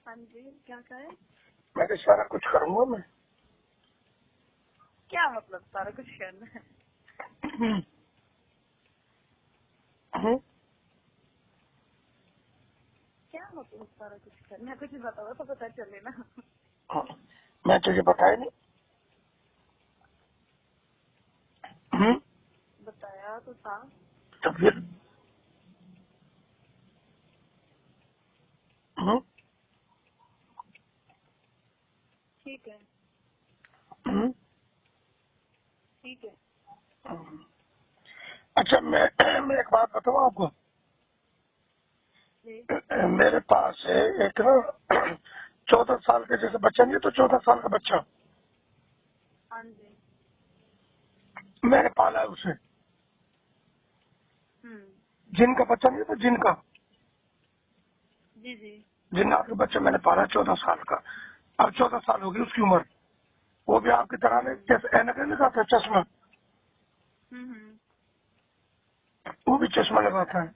हाँ जी, क्या कहे? मैं तो सारा कुछ करूँगा मैं। क्या मतलब सारा कुछ करना है? क्या मतलब सारा कुछ करना है? कुछ बताओ तो पता चले ना। मैं तुझे बताया नहीं। बताया तो था। तो फिर ठीक है, ठीक है। अच्छा, मैं एक बात बताऊँ आपको। जी। मेरे पास है एक ना 14 साल के जैसे बच्चा नहीं है, तो 14 साल का बच्चा हाँ जी। मैंने पाला है उसे। जिनका बच्चा नहीं है, तो जिनका जी जी। जिन्ना के बच्चा मैंने पाला 14 साल का। अब 14 साल हो गई उसकी उम्र। वो भी आपकी तरह ने जैसे ऐनक नहीं लगाता चश्मा, वो भी चश्मा लगाता है।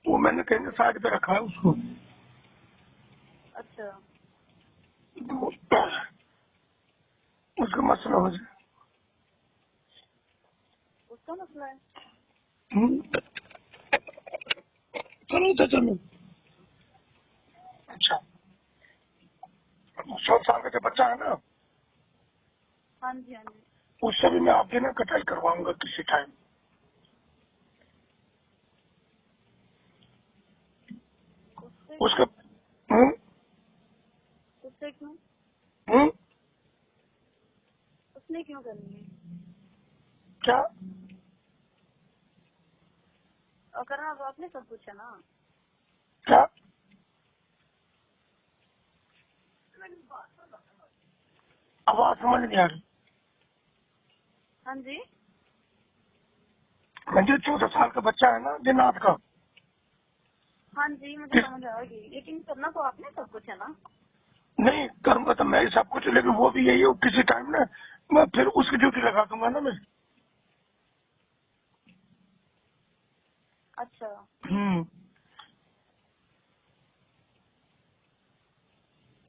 वो मैंने कहीं साइड पे रखा है उसको। अच्छा। तो उसका मसला हो जाए। उसका मसला है। चलो तो चलो। अच्छा, 14 साल का जो बच्चा है ना, हाँ जी, हाँ जी। उससे भी मैं आपकी ना कटाई करवाऊंगा किसी टाइम। उससे उसका क्यों? हम्म उससे क्यों? हम्म उसने क्यों करनी है? क्या? और करना तो आपने सब कुछ है ना। क्या? आवाज समझ नहीं आ रही। हाँ जी। मैं जो 14 साल का बच्चा है ना दिनाथ का, हाँ जी, मुझे समझ आएगी, लेकिन करना तो आपने सब कुछ है ना। नहीं करूंगा तो मैं ही सब कुछ, लेकिन वो भी यही हो किसी टाइम ना मैं फिर उसकी ड्यूटी लगा दूंगा ना मैं। अच्छा।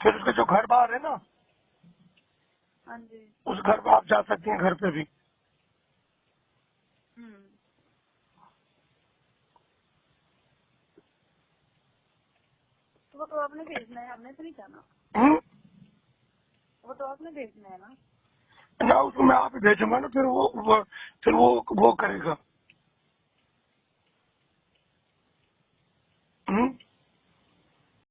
फिर उसका जो घर बार है ना, हाँ जी। उस घर पर आप जा सकती हैं, घर पे भी। तो वो तो आपने भेजना है, आपने तो नहीं जाना। वो तो आपने भेजना है ना। ना उसको मैं आप ही भेजूंगा ना, फिर वो करेगा।